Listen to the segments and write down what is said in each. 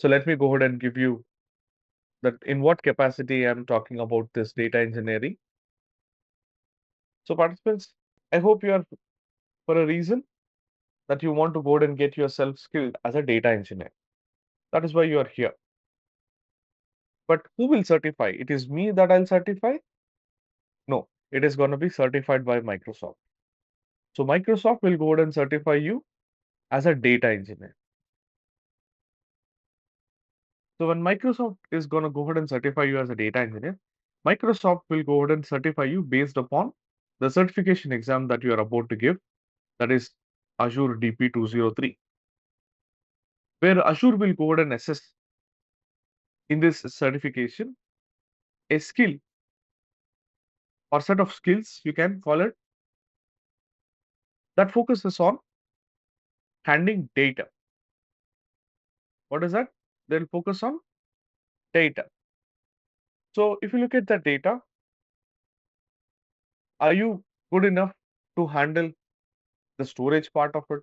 So let me go ahead and give you that in what capacity I'm talking about this data engineering. So participants, I hope you are for a reason that you want to go ahead and get yourself skilled as a data engineer. That is why you are here. But who will certify? It is me that I'll certify? No, it is going to be certified by Microsoft. So Microsoft will go ahead and certify you as a data engineer. So when Microsoft is going to go ahead and certify you as a data engineer, Microsoft will go ahead and certify you based upon the certification exam that you are about to give, that is Azure DP 203, where Azure will go ahead and assess in this certification a skill or set of skills, you can call it, that focuses on handling data. What is that? They'll focus on data. So if you look at the data, are you good enough to handle the storage part of it?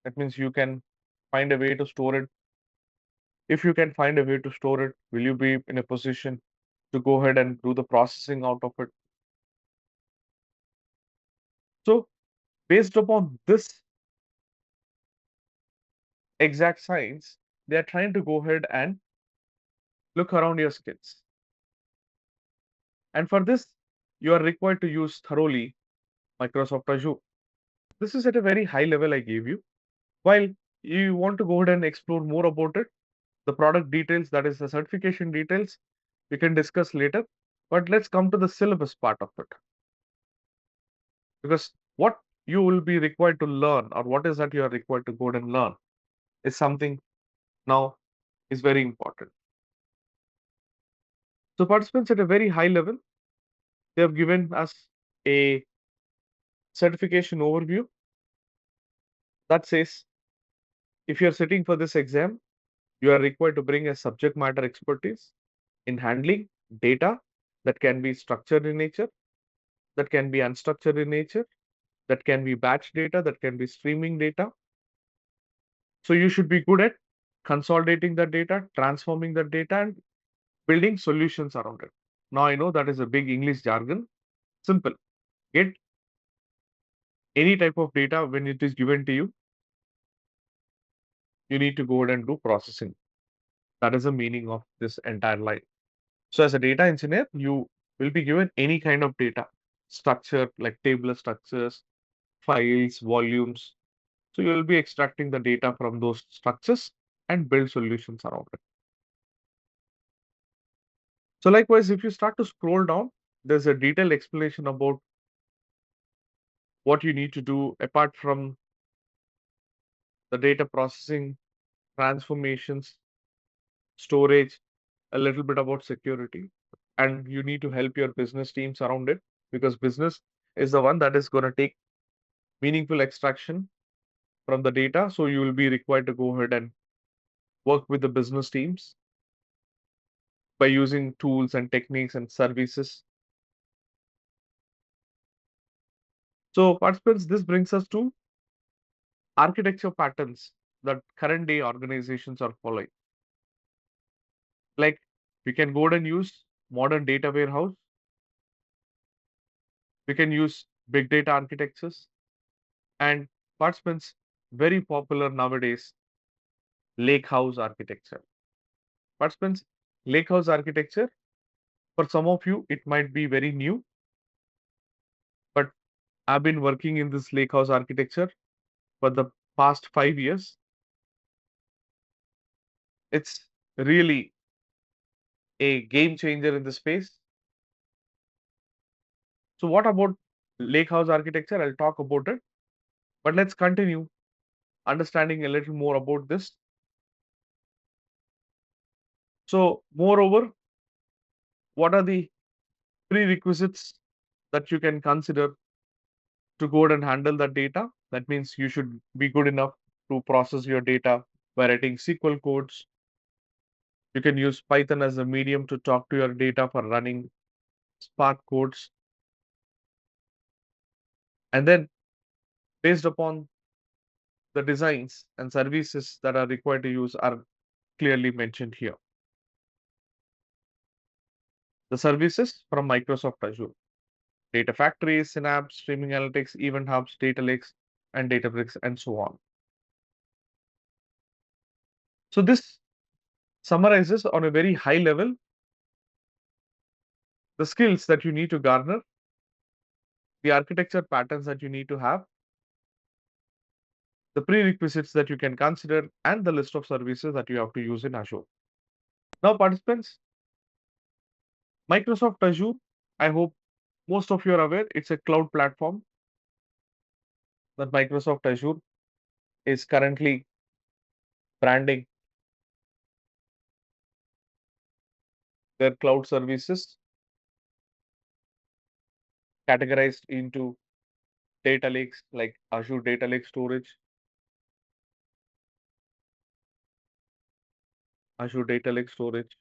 That means you can find a way to store it. If you can find a way to store it, will you be in a position to go ahead and do the processing out of it? So based upon this exact science, they are trying to go ahead and look around your skills. And for this, you are required to use thoroughly Microsoft Azure. This is at a very high level I gave you. While you want to go ahead and explore more about it, the product details, that is the certification details, we can discuss later. But let's come to the syllabus part of it. Because what you will be required to learn, or what is that you are required to go ahead and learn, is something now is very important. So participants at a very high level, they have given us a certification overview that says if you are sitting for this exam, you are required to bring a subject matter expertise in handling data that can be structured in nature, that can be unstructured in nature, that can be batch data, that can be streaming data. So you should be good at consolidating the data, transforming the data, and building solutions around it. Now I know that is a big English jargon. Simple. Get any type of data when it is given to you, you need to go ahead and do processing. That is the meaning of this entire line. So as a data engineer, you will be given any kind of data structure like tabular structures, files, volumes. So you will be extracting the data from those structures and build solutions around it. So likewise, if you start to scroll down, there's a detailed explanation about what you need to do apart from the data processing, transformations, storage, a little bit about security. And you need to help your business teams around it because business is the one that is going to take meaningful extraction from the data. So you will be required to go ahead and work with the business teams by using tools and techniques and services. So participants, this brings us to architecture patterns that current day organizations are following. Like we can go ahead and use modern data warehouse. We can use big data architectures and participants very popular nowadays, lakehouse architecture. Participants, lakehouse architecture, for some of you, it might be very new, but I've been working in this lakehouse architecture for the past 5 years. It's really a game changer in the space. So, what about lakehouse architecture? I'll talk about it, but let's continue understanding a little more about this. So, moreover, what are the prerequisites that you can consider to go ahead and handle that data? That means you should be good enough to process your data by writing SQL codes. You can use Python as a medium to talk to your data for running Spark codes. And then, based upon the designs and services that are required to use are clearly mentioned here. The services from Microsoft Azure: Data Factory, Synapse, Streaming Analytics, Event Hubs, Data Lakes, and Databricks, and so on. So this summarizes on a very high level the skills that you need to garner, the architecture patterns that you need to have, the prerequisites that you can consider, and the list of services that you have to use in Azure. Now, participants, Microsoft Azure, I hope most of you are aware, it's a cloud platform that Microsoft Azure is currently branding their cloud services categorized into data lakes like Azure Data Lake Storage, Azure Data Lake Storage,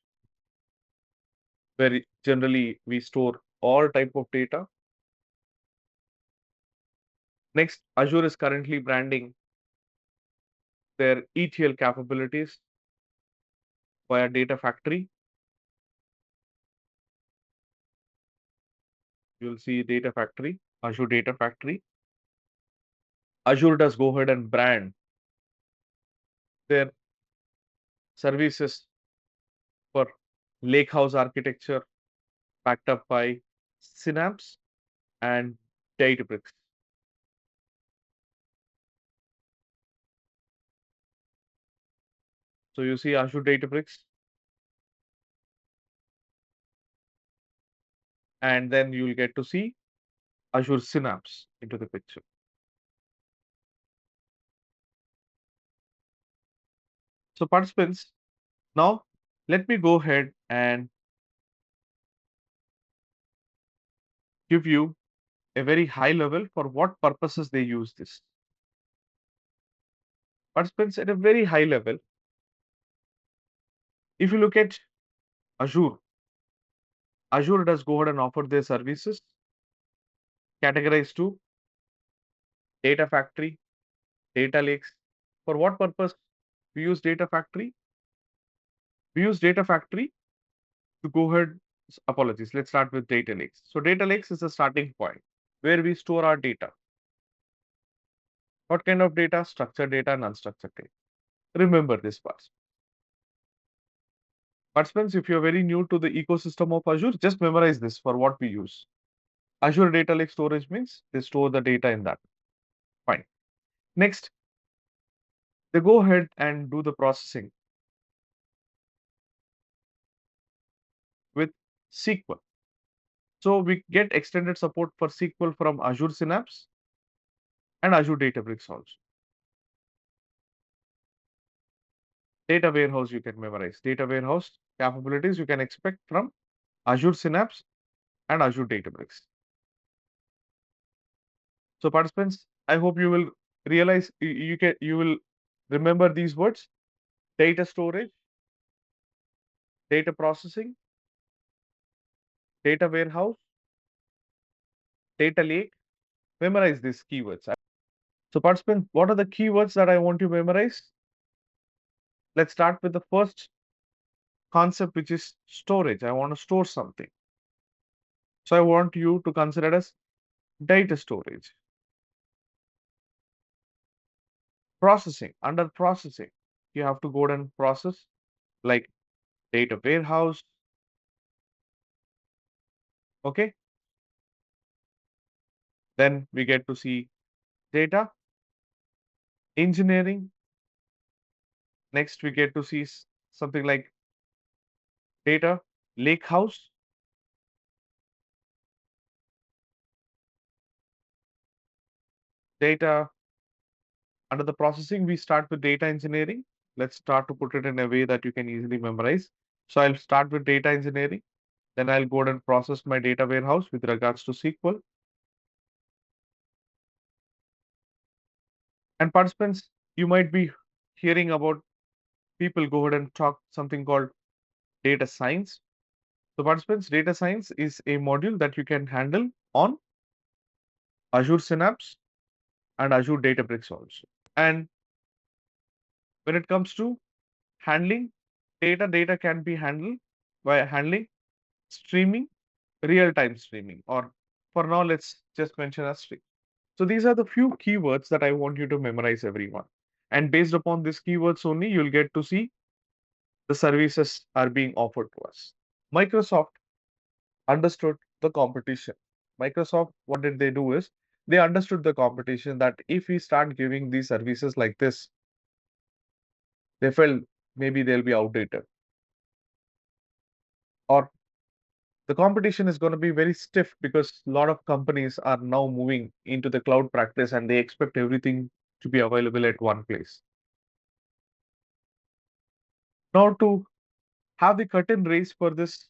where generally we store all type of data. Next, Azure is currently branding their ETL capabilities via Data Factory. You'll see Data Factory, Azure Data Factory. Azure does go ahead and brand their services for lakehouse architecture backed up by Synapse and Databricks. So you see Azure Databricks, and then you'll get to see Azure Synapse into the picture. So participants, now let me go ahead and give you a very high level for what purposes they use this. Participants, at a very high level, if you look at Azure, Azure does go ahead and offer their services categorized to Data Factory, Data Lakes. For what purpose we use Data Factory? We use Data Factory to go ahead, apologies, let's start with Data Lakes. So Data Lakes is the starting point where we store our data. What kind of data? Structured data and unstructured data. Remember this part. Participants, if you're very new to the ecosystem of Azure, just memorize this for what we use. Azure Data Lake Storage means they store the data in that. Fine. Next, they go ahead and do the processing with SQL. So we get extended support for SQL from Azure Synapse and Azure Databricks also. Data warehouse you can memorize. Data warehouse capabilities you can expect from Azure Synapse and Azure Databricks. So participants, I hope you will realize you will remember these words: data storage, data processing, data warehouse, data lake. Memorize these keywords. So participants, what are the keywords that I want you to memorize? Let's start with the first concept, which is storage. I want to store something. So I want you to consider it as data storage. Processing, under processing, you have to go and process like data warehouse. Okay. Then we get to see data engineering. Next, we get to see something like data lakehouse. Data under the processing, we start with data engineering. Let's start to put it in a way that you can easily memorize. So I'll start with data engineering. Then I'll go and process my data warehouse with regards to SQL. And participants, you might be hearing about people go ahead and talk something called data science. So participants, data science is a module that you can handle on Azure Synapse and Azure Databricks also. And when it comes to handling Data can be handled by handling streaming, real-time streaming, or for now, let's just mention as stream. So these are the few keywords that I want you to memorize, everyone. And based upon these keywords only, you'll get to see the services are being offered to us. Microsoft understood the competition. Microsoft, what did they do is they understood the competition that if we start giving these services like this, they felt maybe they'll be outdated or the competition is going to be very stiff because a lot of companies are now moving into the cloud practice and they expect everything to be available at one place. Now, to have the curtain raised for this,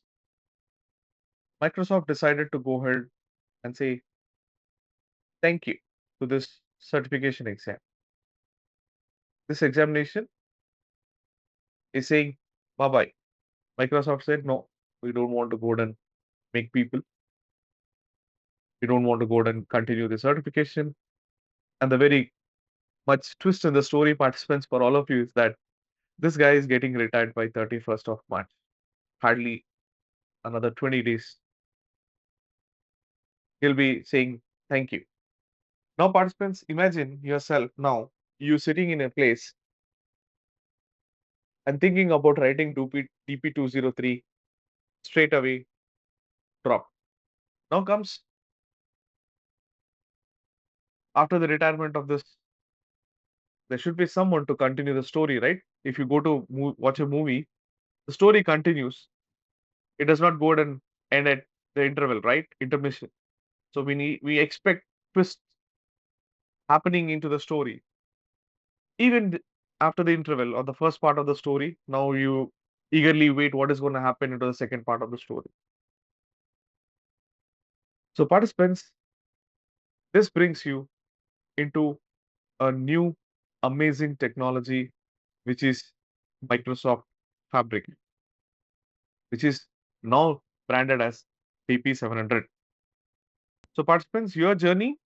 Microsoft decided to go ahead and say thank you to this certification exam. This examination is saying bye bye. Microsoft said, no, we don't want to go and make people, we don't want to go and continue the certification. And the very much twist in the story, participants, for all of you is that this guy is getting retired by 31st of March. Hardly another 20 days. He'll be saying thank you. Now, participants, imagine yourself now, you sitting in a place and thinking about writing DP203 straight away, drop. Now comes after the retirement of this, there should be someone to continue the story, right? If you go to watch a movie, the story continues. It does not go and end at the interval, right? Intermission. So we expect twists happening into the story. Even after the interval or the first part of the story, now you eagerly wait what is going to happen into the second part of the story. So participants, this brings you into a new amazing technology, which is Microsoft Fabric, which is now branded as DP700. So participants, your journey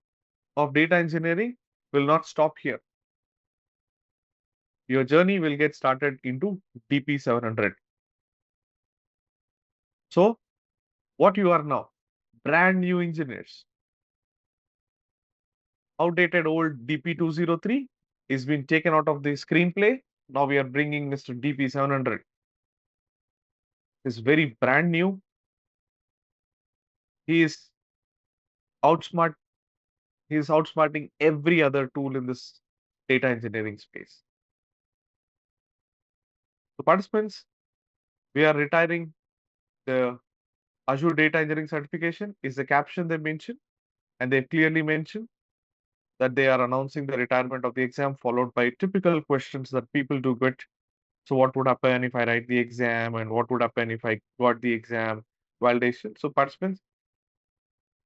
of data engineering will not stop here. Your journey will get started into DP700. So what you are now, brand new engineers. Outdated old DP203 is being taken out of the screenplay. Now we are bringing Mr. DP700. Is very brand new. He is outsmart. He is outsmarting every other tool in this data engineering space. So participants, we are retiring the Azure Data Engineering certification is the caption they mentioned, and they clearly mentioned that they are announcing the retirement of the exam, followed by typical questions that people do get. So, what would happen if I write the exam, and what would happen if I got the exam validation? So, participants,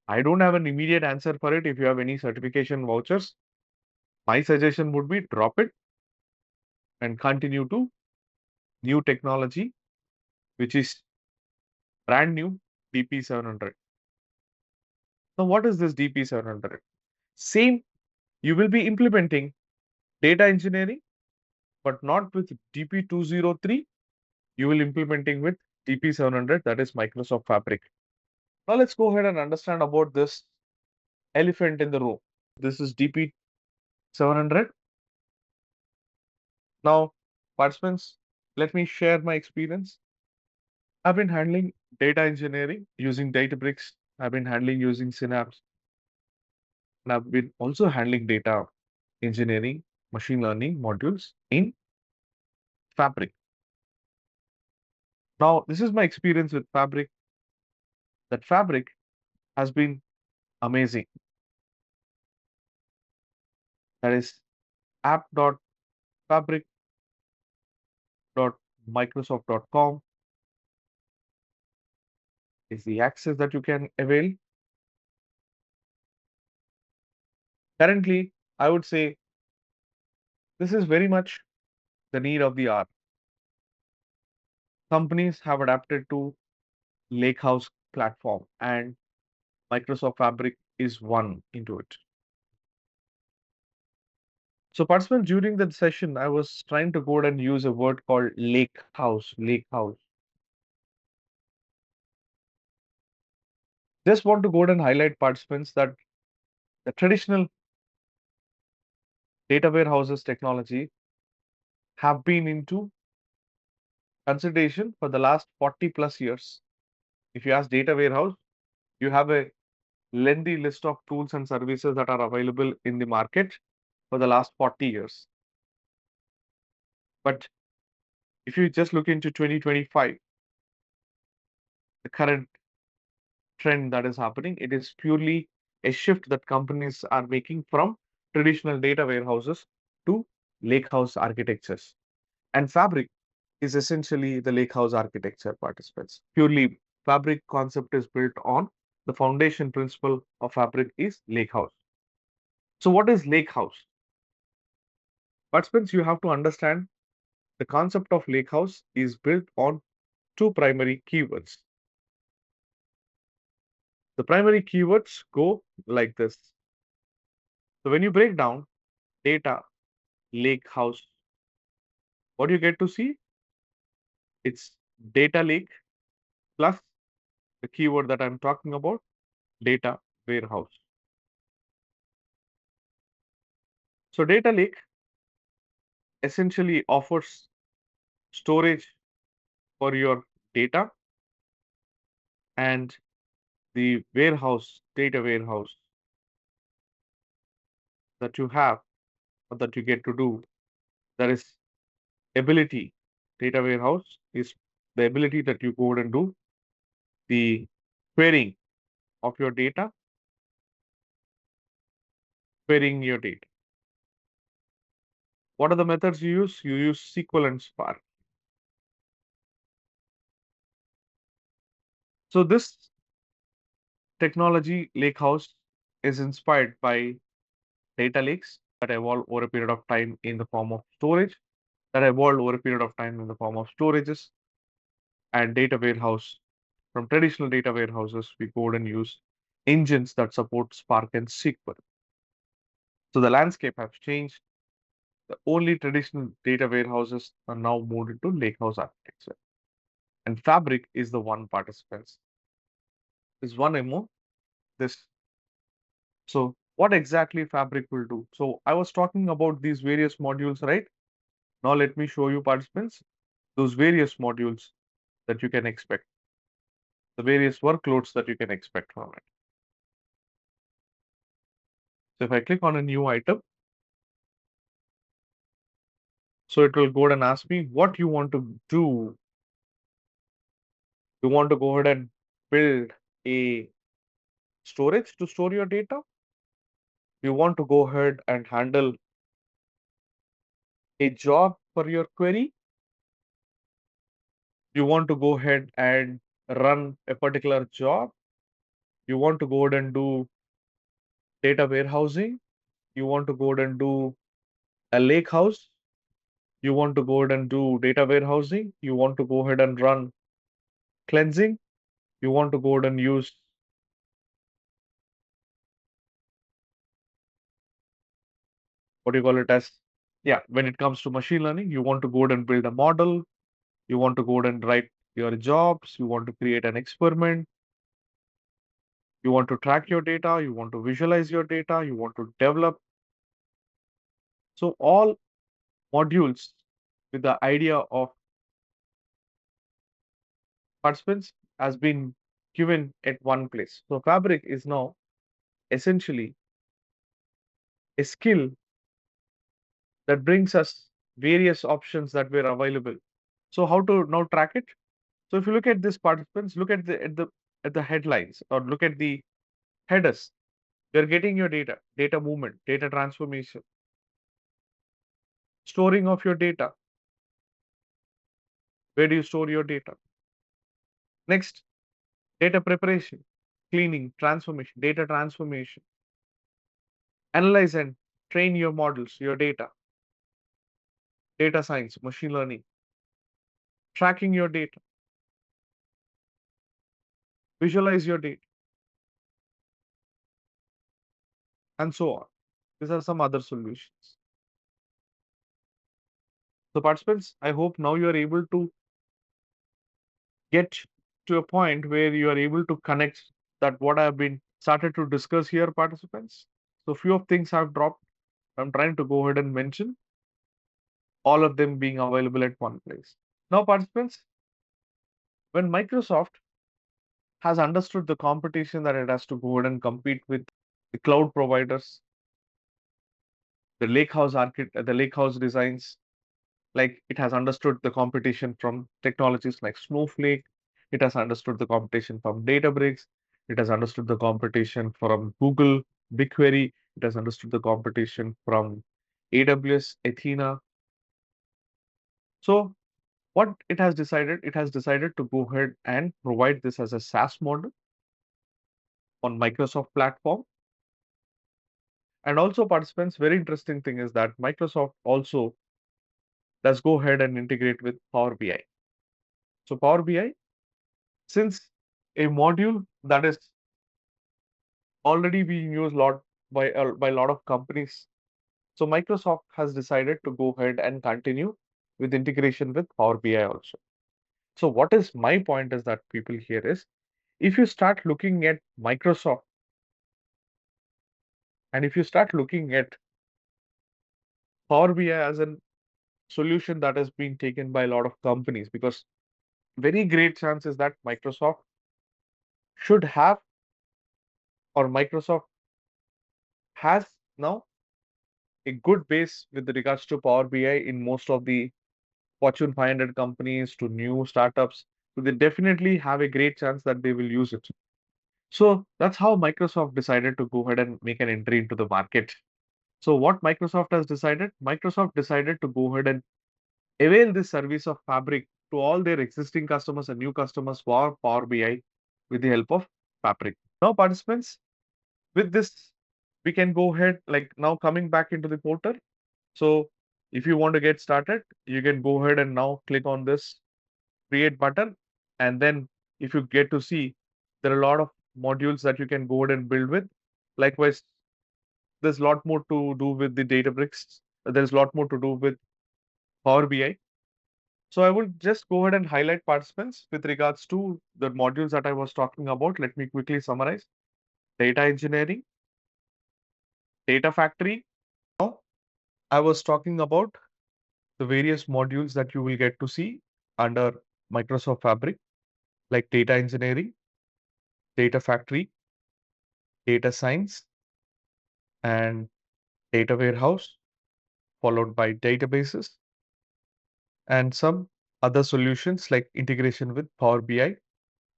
I don't have an immediate answer for it. If you have any certification vouchers, my suggestion would be drop it and continue to new technology, which is brand new DP700. Now, what is this DP700? Same, you will be implementing data engineering, but not with DP203. You will implementing with DP700, that is Microsoft Fabric. Now let's go ahead and understand about this elephant in the room. This is DP700. Now, participants, let me share my experience. I've been handling data engineering using Databricks. I've been handling using Synapse. And I've been also handling data engineering, machine learning modules in Fabric. Now, this is my experience with Fabric. That Fabric has been amazing. That is app.fabric.microsoft.com is the access that you can avail. Currently, I would say this is very much the need of the hour. Companies have adapted to Lakehouse platform, and Microsoft Fabric is one into it. So participants, during that session, I was trying to go and use a word called lake house. Lake house. Just want to go and highlight participants that the traditional data warehouses technology have been into consideration for the last 40 plus years. If you ask data warehouse, you have a lengthy list of tools and services that are available in the market for the last 40 years. But if you just look into 2025, the current trend that is happening, it is purely a shift that companies are making from traditional data warehouses to lakehouse architectures. And Fabric is essentially the lakehouse architecture participants. Purely Fabric concept is built on the foundation principle of Fabric is lakehouse. So what is lakehouse? Participants, you have to understand the concept of lakehouse is built on two primary keywords. The primary keywords go like this. So when you break down data lake house, what you get to see? It's data lake plus the keyword that I'm talking about, data warehouse. So data lake essentially offers storage for your data and the warehouse, data warehouse that you have or that you get to do. There is ability. Data warehouse is the ability that you go and do the querying of your data, querying your data. What are the methods you use? You use SQL and Spark. So this technology lakehouse is inspired by data lakes that evolve over a period of time in the form of storage, that evolved over a period of time in the form of storages and data warehouse. From traditional data warehouses, we go and use engines that support Spark and SQL. So the landscape has changed. The only traditional data warehouses are now moved into lakehouse architecture. And Fabric is the one participants. Is one MO. This. So what exactly Fabric will do? So I was talking about these various modules, right? Now let me show you participants those various modules that you can expect, the various workloads that you can expect from it. So if I click on a new item, so it will go ahead and ask me what you want to do. You want to go ahead and build a storage to store your data. You want to go ahead and handle a job for your query. You want to go ahead and run a particular job. You want to go ahead and do data warehousing. You want to go ahead and do a lake house. You want to go ahead and do data warehousing. You want to go ahead and run cleansing. You want to go ahead and use what do you call it as, yeah, when it comes to machine learning, you want to go ahead and build a model. You want to go ahead and write your jobs. You want to create an experiment. You want to track your data. You want to visualize your data. You want to develop. So all modules with the idea of participants has been given at one place. So Fabric is now essentially a skill that brings us various options that were available. So how to now track it? So if you look at this participants, look at the headlines or look at the headers. You're getting your data, data movement, data transformation, storing of your data. Where do you store your data? Next, data preparation, cleaning, transformation, data transformation. Analyze and train your models, your data science, machine learning, tracking your data, visualize your data, and so on. These are some other solutions. So participants, I hope now you are able to get to a point where you are able to connect that what I have been started to discuss here, participants. So few of things have dropped. I'm trying to go ahead and mention all of them being available at one place. Now, participants, when Microsoft has understood the competition that it has to go ahead and compete with the cloud providers, the lakehouse designs, like it has understood the competition from technologies like Snowflake, it has understood the competition from Databricks, it has understood the competition from Google, BigQuery, it has understood the competition from AWS, Athena. So what it has decided to go ahead and provide this as a SaaS model on Microsoft platform. And also participants, very interesting thing is that Microsoft also does go ahead and integrate with Power BI. So Power BI, since a module that is already being used by a lot of companies, so Microsoft has decided to go ahead and continue with integration with Power BI also. So what is my point is that people here is if you start looking at Microsoft and if you start looking at Power BI as a solution that is being taken by a lot of companies, because very great chances that Microsoft should have or Microsoft has now a good base with regards to Power BI in most of the Fortune 500 companies to new startups. So they definitely have a great chance that they will use it. So that's how Microsoft decided to go ahead and make an entry into the market. So what Microsoft has decided? Microsoft decided to go ahead and avail this service of Fabric to all their existing customers and new customers for Power BI with the help of Fabric. Now, participants, with this, we can go ahead, like now coming back into the portal. So if you want to get started, you can go ahead and now click on this create button. And then if you get to see, there are a lot of modules that you can go ahead and build with. Likewise, there's a lot more to do with the Databricks. There's a lot more to do with Power BI. So I will just go ahead and highlight participants with regards to the modules that I was talking about. Let me quickly summarize. Data engineering, data factory. Now, I was talking about the various modules that you will get to see under Microsoft Fabric, like data engineering, data factory, data science, and data warehouse, followed by databases, and some other solutions like integration with Power BI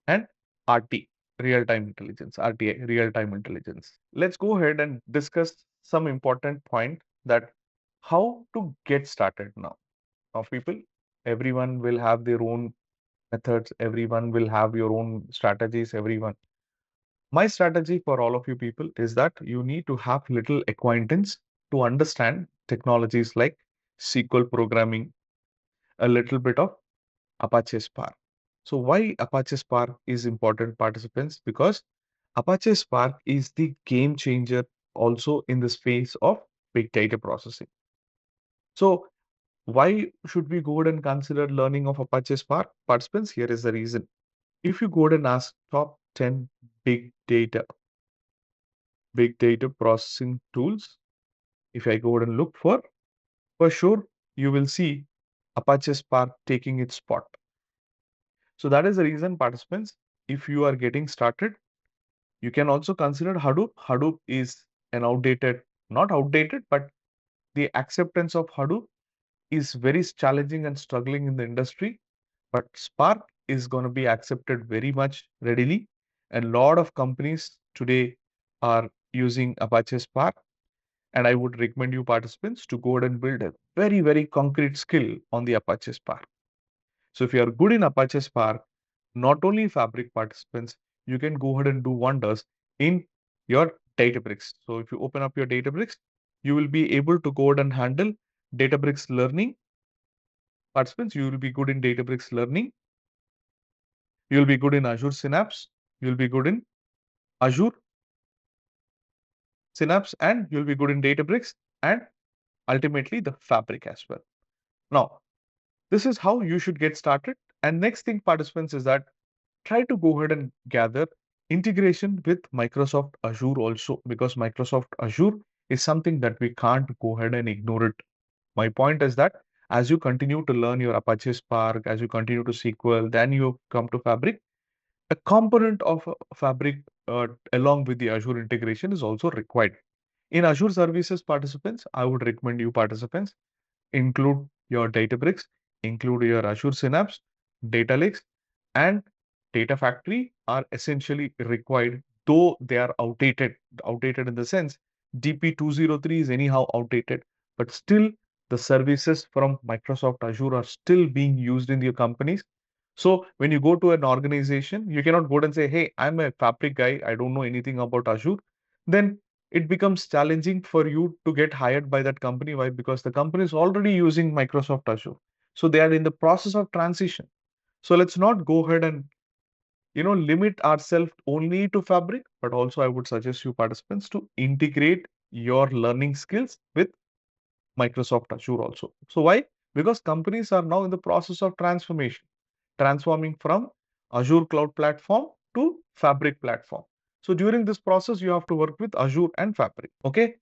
and RT, real-time intelligence, RTI, real-time intelligence. Let's go ahead and discuss some important point that how to get started now. Now, people, everyone will have their own methods, everyone will have your own strategies, everyone. My strategy for all of you people is that you need to have little acquaintance to understand technologies like SQL programming, a little bit of Apache Spark. So why Apache Spark is important, participants? Because Apache Spark is the game changer also in the space of big data processing. So why should we go ahead and consider learning of Apache Spark? Participants, here is the reason. If you go ahead and ask top 10 big data processing tools, if I go ahead and look for sure, you will see Apache Spark taking its spot. So that is the reason, participants, if you are getting started, you can also consider Hadoop. Hadoop is an outdated, not outdated, but the acceptance of Hadoop is very challenging and struggling in the industry. But Spark is going to be accepted very much readily. And a lot of companies today are using Apache Spark. And I would recommend you participants to go ahead and build a very, very concrete skill on the Apache Spark. So if you are good in Apache Spark, not only Fabric participants, you can go ahead and do wonders in your Databricks. So if you open up your Databricks, you will be able to go ahead and handle Databricks learning. Participants, you will be good in Databricks learning. You'll be good in Azure Synapse. You'll be good in Azure Synapse, and you'll be good in Databricks and ultimately the Fabric as well. Now, this is how you should get started. And next thing, participants, is that try to go ahead and gather integration with Microsoft Azure also, because Microsoft Azure is something that we can't go ahead and ignore it. My point is that as you continue to learn your Apache Spark, as you continue to SQL, then you come to Fabric, a component of Fabric along with the Azure integration is also required. In Azure services, participants, I would recommend you participants include your Databricks, include your Azure Synapse, Data Lakes, and Data Factory are essentially required, though they are outdated. Outdated in the sense DP203 is anyhow outdated, but still the services from Microsoft Azure are still being used in your companies. So when you go to an organization, you cannot go and say, "Hey, I'm a Fabric guy. I don't know anything about Azure." Then it becomes challenging for you to get hired by that company. Why? Because the company is already using Microsoft Azure. So they are in the process of transition. So let's not go ahead and limit ourselves only to Fabric, but also I would suggest you participants to integrate your learning skills with Microsoft Azure also. So why? Because companies are now in the process of transformation, transforming from Azure Cloud Platform to Fabric platform. So during this process, you have to work with Azure and Fabric. Okay.